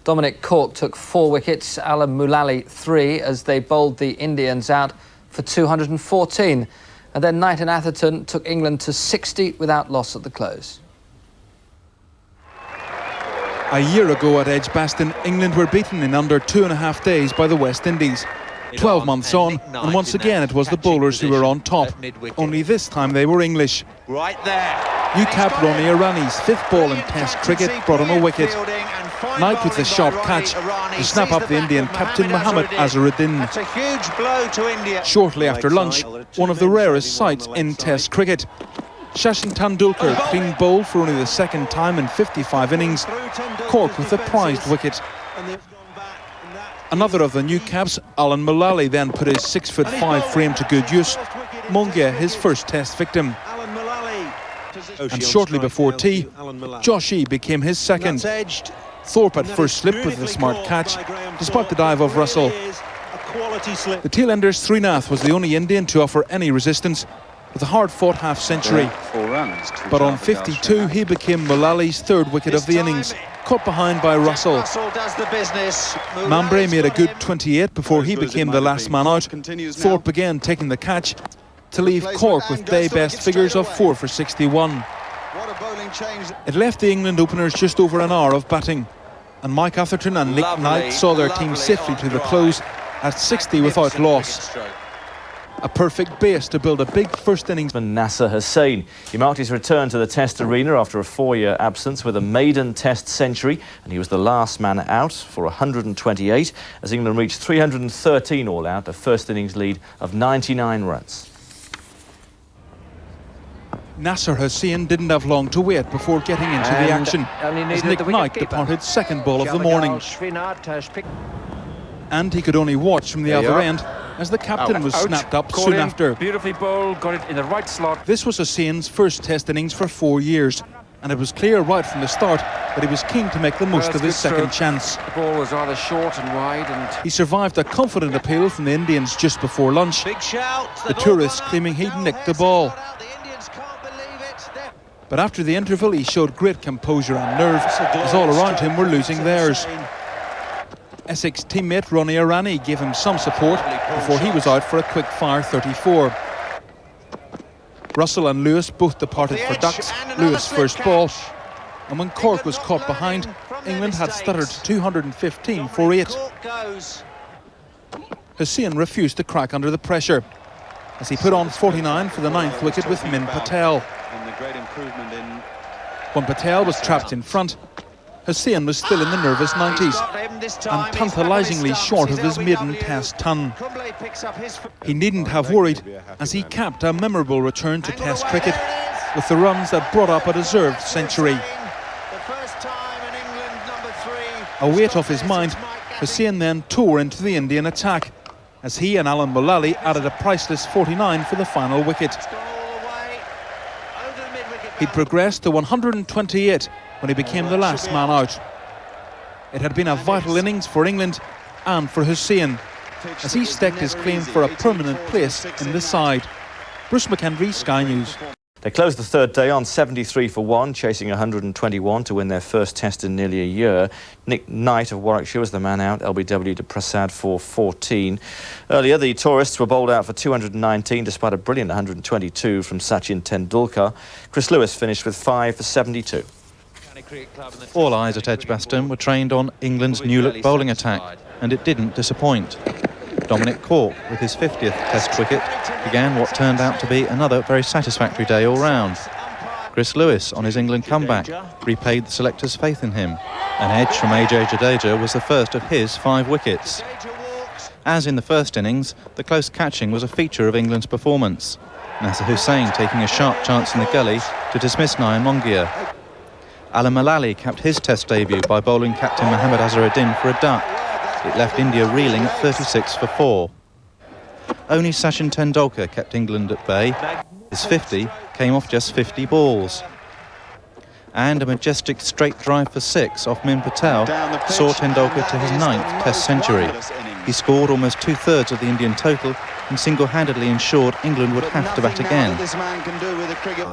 Dominic Cork took 4 wickets, Alan Mullally 3 as they bowled the Indians out for 214. And then Knight and Atherton took England to 60 without loss at the close. A year ago at Edgbaston, England were beaten in under 2.5 days by the West Indies. 12 months on, and once again it was the bowlers who were on top. Only this time they were English. Right there. New cap Ronnie Irani's 5th ball in Test cricket brought him a wicket. Knight with the sharp catch to snap up the Indian captain Mohammad Azharuddin. That's a huge blow to India. Shortly after lunch, one of the rarest sights in Test cricket. Sachin Tendulkar clean bowled for only the 2nd time in 55 innings. Cork with the prized wicket. Another of the new caps, Alan Mullally, then put his 6'5" frame to good use. Mongia, his first Test victim. And shortly before tea, Joshi became his second. Thorpe at first slipped with a smart catch, despite the dive of Russell. The tail-ender's Srinath was the only Indian to offer any resistance, with a hard-fought half-century. But on 52, he became Mullally's 3rd wicket of the innings, caught behind by Russell. Mambre made a good 28 before he became the last man out. Thorpe again taking the catch to leave Cork with day-best figures of 4 for 61. It left the England openers just over an hour of batting, and Mike Atherton and Nick Knight saw their team safely to the close at 60 without loss. A perfect base to build a big first innings. Nasser Hussain. He marked his return to the Test arena after a 4-year absence with a maiden Test century, and he was the last man out for 128 as England reached 313 all out, a first innings lead of 99 runs. Nasser Hussain didn't have long to wait before getting into the action as Nick Knight departed 2nd ball of the morning. And he could only watch from the other end as the captain was snapped up soon after. Beautifully bowled, got it in the right slot. This was Hussain's first Test innings for 4 years, and it was clear right from the start that he was keen to make the most of his second chance. The ball was rather short and wide, and he survived a confident appeal from the Indians just before lunch. Big shout. The tourists claiming he'd nicked the ball. But after the interval, he showed great composure and nerve as all around him were losing theirs. Essex teammate Ronnie Irani gave him some support before he was out for a quick-fire 34. Russell and Lewis both departed for ducks, Lewis first ball. And when Cork was caught behind, England had stuttered 215 for 8. Hussain refused to crack under the pressure as he put on 49 for the 9th wicket with Min Patel. When Patel was trapped in front, Hussain was still in the nervous 90s and tantalisingly short of his maiden Test ton. He needn't have worried as he capped a memorable return to Test cricket with the runs that brought up a deserved century. A weight off his mind, Hussain then tore into the Indian attack as he and Alan Mullally added a priceless 49 for the final wicket. He'd progressed to 128 when he became the last man out. It had been a vital innings for England and for Hussain as he staked his claim for a permanent place in the side. Bruce McHenry, Sky News. They closed the 3rd day on 73 for 1, chasing 121 to win their first Test in nearly a year. Nick Knight of Warwickshire was the man out, LBW to Prasad for 14. Earlier, the tourists were bowled out for 219 despite a brilliant 122 from Sachin Tendulkar. Chris Lewis finished with 5 for 72. All eyes at Edgbaston were trained on England's new-look bowling attack, and it didn't disappoint. Dominic Cork, with his 50th Test wicket, began what turned out to be another very satisfactory day all round. Chris Lewis, on his England comeback, repaid the selectors' faith in him. An edge from AJ Jadeja was the first of his 5 wickets. As in the first innings, the close catching was a feature of England's performance. Nasser Hussain taking a sharp chance in the gully to dismiss Nayan Mongia. Alan Mullally capped his Test debut by bowling captain Mohammad Azharuddin for a duck. It left India reeling at 36 for 4. Only Sachin Tendulkar kept England at bay. His 50 came off just 50 balls. And a majestic straight drive for 6 off Min Patel saw Tendulkar to his 9th Test century. He scored almost 2/3 of the Indian total and single-handedly ensured England would have to bat again.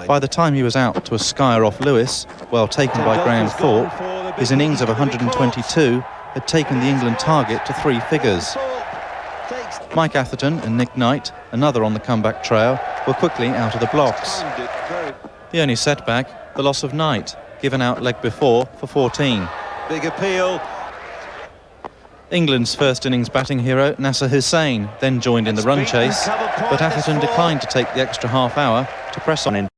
By the time he was out to a skyer off Lewis, well taken by Graham Thorpe, His innings of 122 had taken the England target to 3 figures. Mike Atherton and Nick Knight, another on the comeback trail, were quickly out of the blocks. The only setback, the loss of Knight, given out leg before for 14. Big appeal. England's first innings batting hero, Nasser Hussain, then joined in the run chase, but Atherton declined to take the extra half hour to press on in.